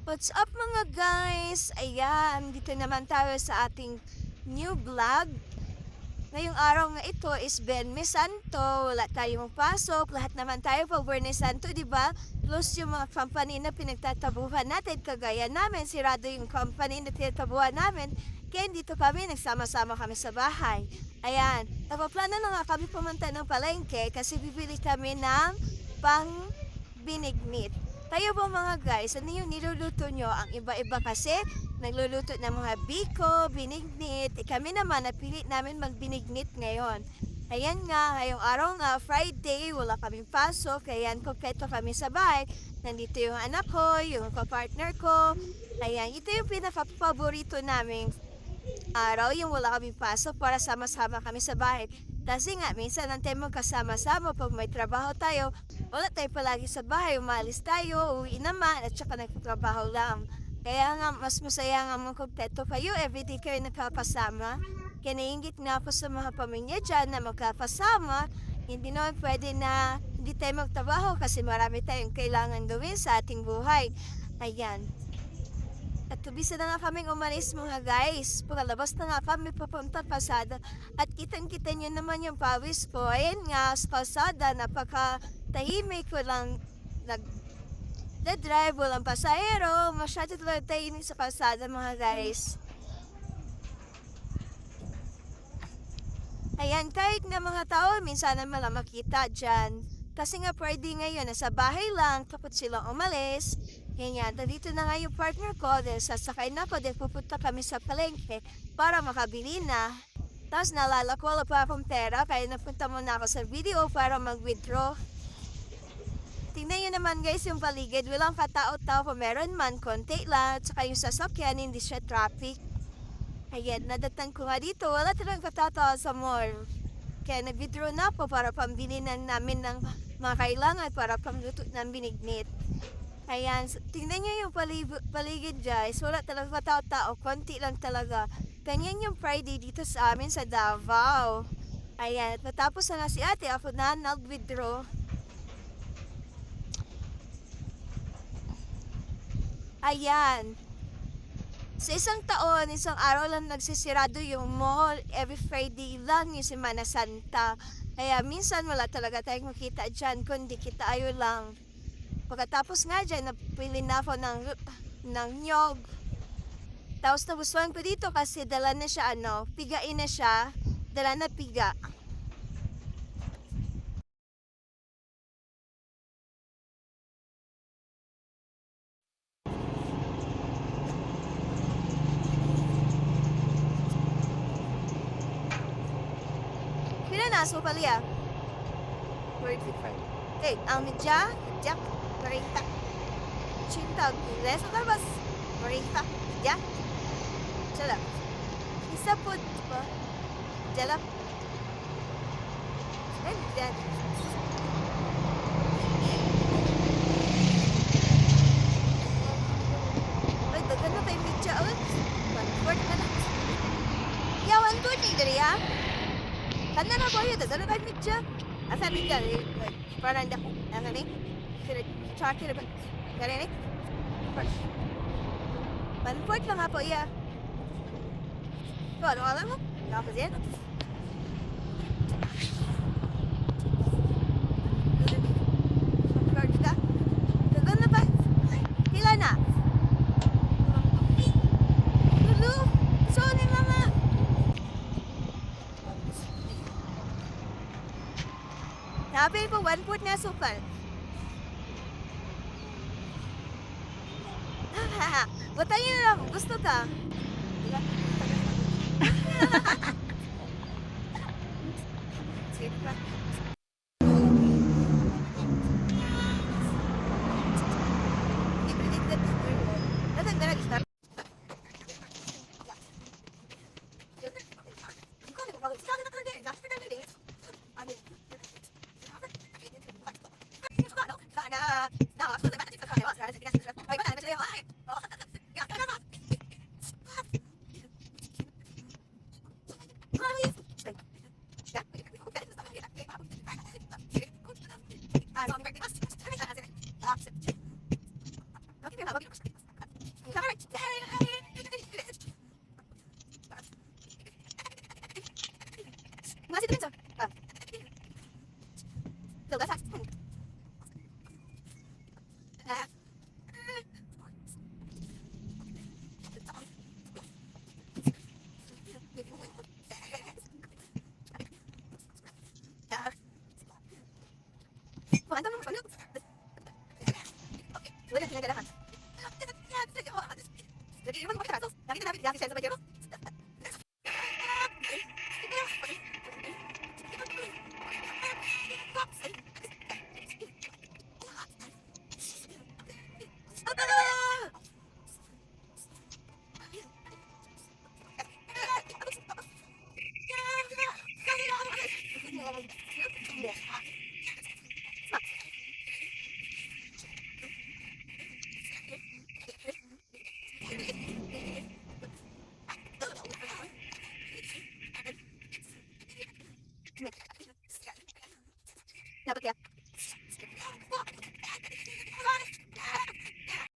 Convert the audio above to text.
What's up mga guys? Ayan, dito naman tayo sa ating new vlog. Ngayong araw nga ito is Benme Santo. Wala tayong pasok. Lahat naman tayo pag Biyernes Santo, di ba? Plus yung mga company na pinagtatabuhan natin. Kagaya namin, sirado yung company na tinatabuhan namin. Kaya dito kami, nagsama-sama kami sa bahay. Ayan, napaplano na nga kami pumunta ng palengke kasi bibili kami ng pang binignit. Kayo po mga guys, ano yung niluluto nyo? Ang iba-iba kasi, nagluluto ng mga biko, binignit. Kami naman, napili namin magbinignit ngayon. Ayan nga, ngayong araw nga, Friday, wala kaming pasok. Ayan, kompleto kami sa bahay. Nandito yung anak ko, yung kapartner ko. Ayan, ito yung pinaka-paborito naming araw, yung wala kaming pasok para sama-sama kami sa bahay. Kasi nga, minsan ang tayo magkasama-sama pag may trabaho tayo, wala tayo palagi sa bahay, umalis tayo, uwi naman, at saka nagtatrabaho lang. Kaya nga, mas masaya nga mong kompleto kayo, everyday kayo nakakasama. Kaya nainggit nga ako sa mga pamilya dyan na magkakasama, hindi naman pwede na hindi tayo magtrabaho kasi marami tayong kailangan gawin sa ating buhay. Ayan. At tubisa na nga kaming umalis mga guys. Pagkalabas na nga kami papunta pasada. At kitang-kita nyo naman yung pawis ko. Ayan nga, sa kalsada, napaka-tahimik. Walang nag-drive, walang pasahero. Masyado talaga tahimik sa kalsada mga guys. Ayan, kahit nga mga tao, minsan naman lang makita dyan. Kasi nga Friday ngayon, nasa bahay lang, tapos silang umalis. Ganyan, dito na nga yung partner ko, dahil sasakay na ako, dahil pupunta kami sa palengke para makabili na. Tapos naalala ko, wala pa akong pera, kaya napunta muna ako sa video para mag-withdraw. Tingnan nyo naman guys yung paligid, walang katao-tao pa meron man, konti lang, at saka yung sasakyan, hindi siya traffic. Ayan, nadatnan ko nga dito, wala talagang katao sa mall. Kaya nag-withdraw na ako para pambili namin ng mga kailangan para pangluto ng binignit. Ayan, tingnan nyo yung paligid guys, wala talaga tao-tao, konti lang talaga. Ganyan yung Friday dito sa amin sa Davao. Ayan, at matapos na nga si ate, ako na nag-withdraw. Ayan, sa isang taon, isang araw lang nagsisirado yung mall. Every Friday lang yung Semana Santa. Kaya minsan wala talaga tayong makita dyan, kundi kita ayo lang. Pagkatapos nga dyan, napili na ako ng nyog. Tapos nagustuhan ko dito kasi dala na siya pigain na siya. Dala na piga. Pila na, so paliya. 45. Eh, ang medya, jak, 40. Cintag, leso labas. 40, ya. Chala. Isa po, pa. Jala. Eh, yan. Ay, dagan na tayo medya. Ay, 1/4 na lang. Ya, 1/4 ni dari ya. Tanda na ko yun, dagan na tayo medya. Asa medya, parang dako. Ang ni? Chocolate ba? Kaya ni? 1/4 lang po, iya. Ito, ano alam mo? Tapos yan. Card ka? Dagan na ba? Pila na? Lulu, sorry mama. Sabi ko, 1/4 na sukal. Butang yun lang, gusto ka? Sige pa. I-predict that mo. Nasaan ka nag-start? pinagdalaman. Jadi, iwan mo kita. Nakita namin dati sa Bajero. Dapat ya.